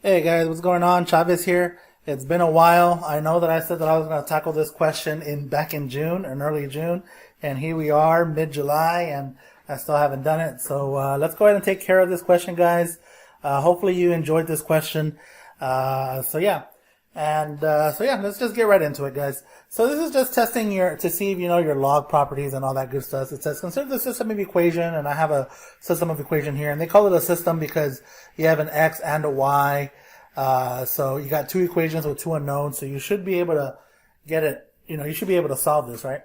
Hey guys, what's going on? Chavez here. It's been a while. I know that I said that I was going to tackle this question back in June, in early June, and here we are, mid-July, and I still haven't done it. So let's go ahead and take care of this question, guys. Hopefully you enjoyed this question. So yeah, let's just get right into it, guys. So this is just testing to see if you know your log properties and all that good stuff. It says consider the system of equation, and I have a system of equation here, and they call it a system because you have an x and a y. So you got two equations with two unknowns, so you should be able to get it, you should be able to solve this, right?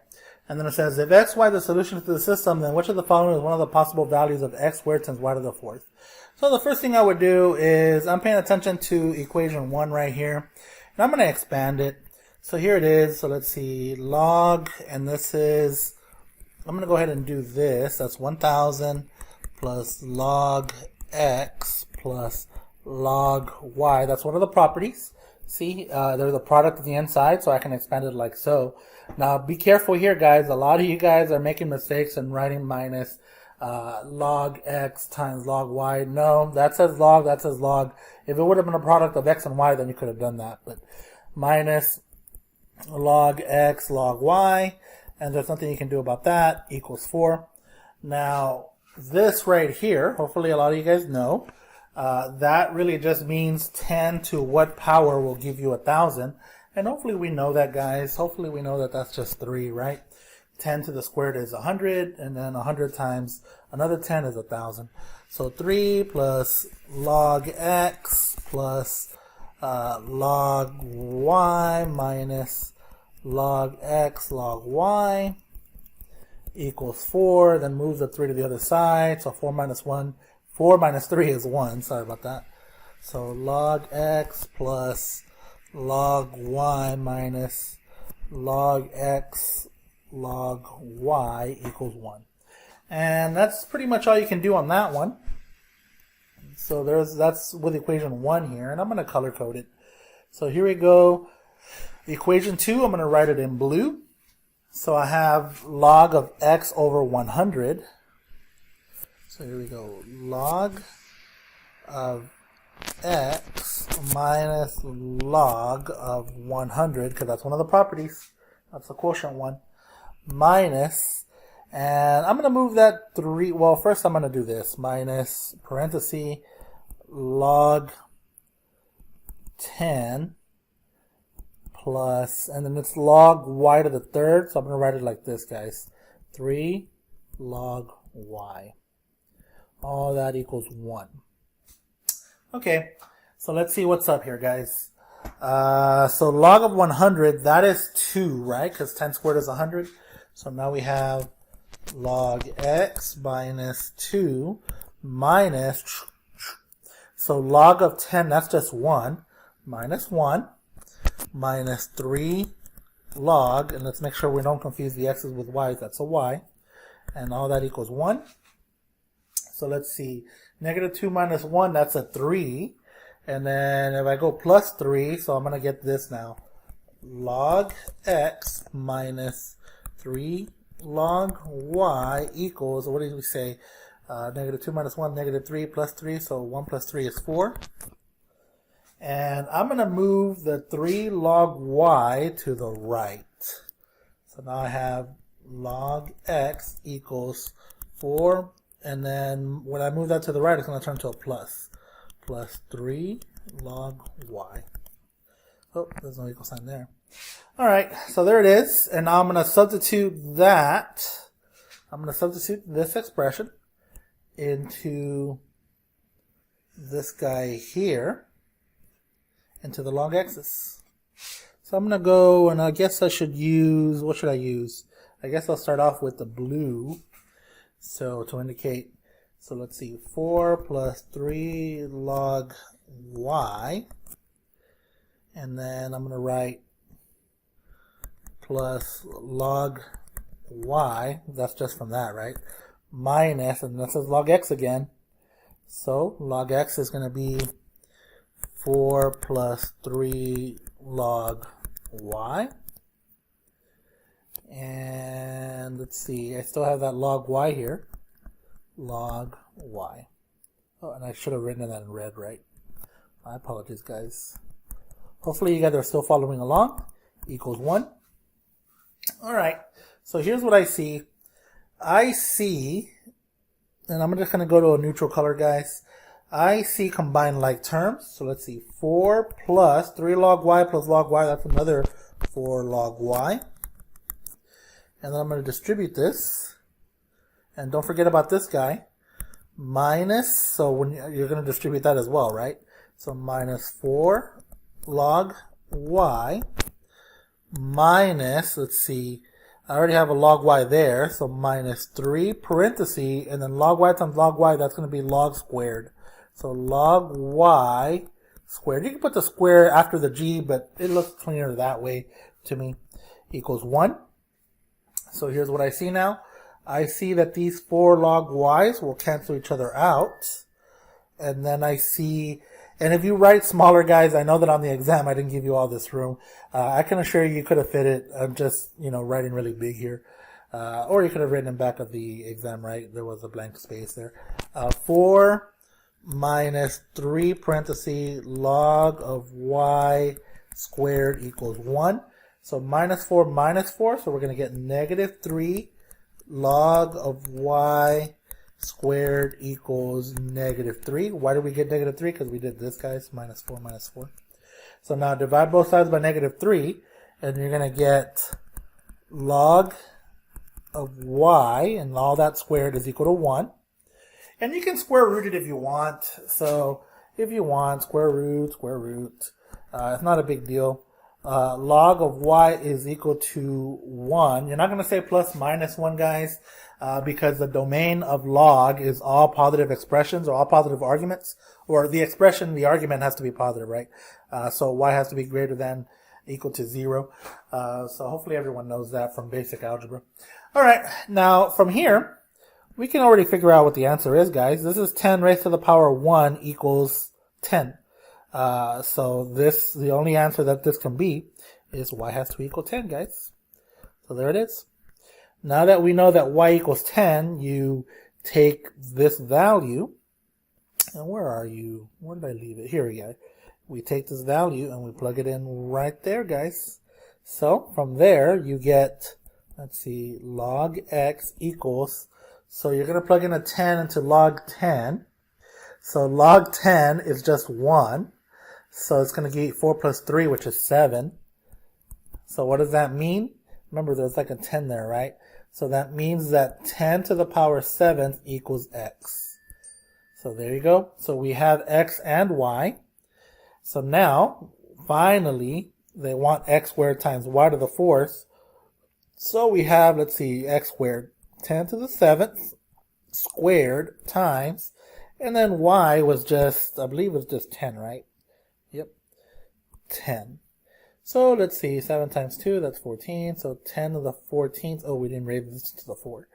And then it says, if x, y, the solution to the system, then which of the following is one of the possible values of x squared times y to the fourth? So the first thing I would do is, I'm paying attention to equation 1 right here, and I'm going to expand it. So here it is. So let's see, log, and this is, I'm going to go ahead and do this. That's 1000 plus log x plus log y. That's one of the properties. See, there's a product at the inside, so I can expand it like so. Now, be careful here, guys. A lot of you guys are making mistakes and writing minus log x times log y. No, that says log, that says log. If it would have been a product of x and y, then you could have done that. But minus log x log y, and there's nothing you can do about that, equals 4. Now, this right here, hopefully a lot of you guys know, that really just means 10 to what power will give you 1,000. And hopefully we know that, guys. Hopefully we know that that's just 3, right? 10 to the squared is 100, and then 100 times another 10 is 1,000. So 3 plus log x plus log y minus log x log y equals 4. Then move the 3 to the other side. So 4 minus 3 is 1. Sorry about that. So log x plus log y minus log x log y equals 1. And that's pretty much all you can do on that one. So that's with equation 1 here, and I'm going to color code it. So here we go. Equation 2, I'm going to write it in blue. So I have log of x over 100. So here we go. Log of x minus log of 100, because that's one of the properties. That's the quotient one. Minus, and I'm going to move that 3. Well, first I'm going to do this. Minus parenthesis log 10 plus, and then it's log y to the third. So I'm going to write it like this, guys. 3 log y. All that equals 1. Okay, so let's see what's up here, guys. So log of 100, that is 2, right? Because 10 squared is 100. So now we have log x minus 2 minus, so log of 10, that's just 1, minus 1, minus 3 log, and let's make sure we don't confuse the x's with y's, that's a y, and all that equals 1. So let's see, negative 2 minus 1, that's a 3. And then if I go plus 3, so I'm going to get this now. Log x minus 3 log y equals, what did we say? Negative 2 minus 1, negative 3 plus 3, so 1 plus 3 is 4. And I'm going to move the 3 log y to the right. So now I have log x equals 4. And then when I move that to the right, it's going to turn to a plus. Plus 3 log y. Oh, there's no equal sign there. All right, so there it is. And now I'm going to substitute that. I'm going to substitute this expression into this guy here, into the log x's. So I'm going to go, and I guess I should use, what should I use? I guess I'll start off with the blue. So to indicate, so let's see, 4 plus 3 log y, and then I'm going to write plus log y, that's just from that, right, minus, and this is log x again, so log x is going to be 4 plus 3 log y, and let's see, I still have that log y here, log y. Oh, and I should have written that in red, right? My apologies, guys. Hopefully you guys are still following along. Equals 1. All right. So here's what I see. I see, and I'm just going to go to a neutral color, guys. I see combined like terms. So let's see. 4 plus 3 log y plus log y. That's another 4 log y. And then I'm going to distribute this. And don't forget about this guy. Minus, so when you're going to distribute that as well, right? So minus 4 log y minus, let's see, I already have a log y there, so minus 3 parenthesis, and then log y times log y, that's going to be log squared. So log y squared. You can put the square after the g, but it looks cleaner that way to me. Equals 1. So here's what I see now. I see that these 4 log y's will cancel each other out. And then I see, and if you write smaller, guys, I know that on the exam I didn't give you all this room. I can assure you could have fit it. I'm just, writing really big here. Or you could have written in back of the exam, right? There was a blank space there. 4 minus 3 parenthesis log of y squared equals 1. So minus 4 minus 4, so we're going to get negative 3 log of y squared equals negative 3. Why did we get negative 3? Because we did this, guys, minus 4 minus 4. So now divide both sides by negative 3, and you're going to get log of y, and all that squared is equal to 1. And you can square root it if you want. So if you want, square root. It's not a big deal. Log of y is equal to 1. You're not going to say plus minus 1, guys, because the domain of log is all positive expressions or all positive arguments, or the expression, the argument has to be positive, right? So y has to be greater than equal to 0. So hopefully everyone knows that from basic algebra. All right, now from here, we can already figure out what the answer is, guys. This is 10 raised to the power 1 equals 10. So the only answer that this can be is y has to equal 10, guys. So there it is. Now that we know that y equals 10, you take this value, and where are you? Where did I leave it? Here we go. We take this value and we plug it in right there, guys. So from there you get, let's see, log x equals, so you're going to plug in a 10 into log 10. So log 10 is just 1. So it's going to give 4 plus 3, which is 7. So what does that mean? Remember, there's like a 10 there, right? So that means that 10 to the power 7 equals x. So there you go. So we have x and y. So now, finally, they want x squared times y to the 4th. So we have, let's see, x squared, 10 to the 7th squared times, and then y was just, I believe it was just 10, right? Yep, 10. So let's see, 7 times 2, that's 14. So 10 to the 14th, oh, we didn't raise this to the 4.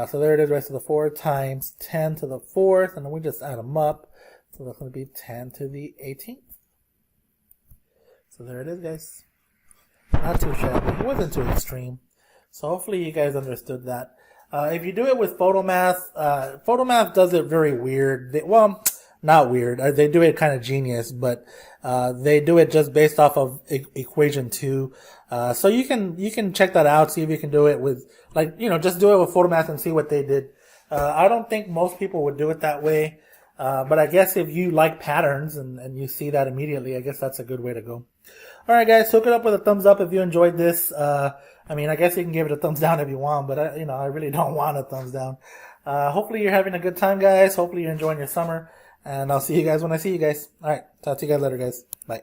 So there it is, raised to the 4 times 10 to the 4th, and then we just add them up. So that's going to be 10 to the 18th. So there it is, guys. Not too shabby. It wasn't too extreme. So hopefully you guys understood that. If you do it with photomath, photomath does it very weird. Well, not weird. They do it kind of genius, but they do it just based off of equation 2. So you can check that out, see if you can do it with, just do it with photomath and see what they did. I don't think most people would do it that way. But I guess if you like patterns and you see that immediately, I guess that's a good way to go. All right, guys, hook it up with a thumbs up if you enjoyed this. I guess you can give it a thumbs down if you want, but I really don't want a thumbs down. Hopefully you're having a good time, guys. Hopefully you're enjoying your summer, and I'll see you guys when I see you guys. All right, talk to you guys later, guys. Bye.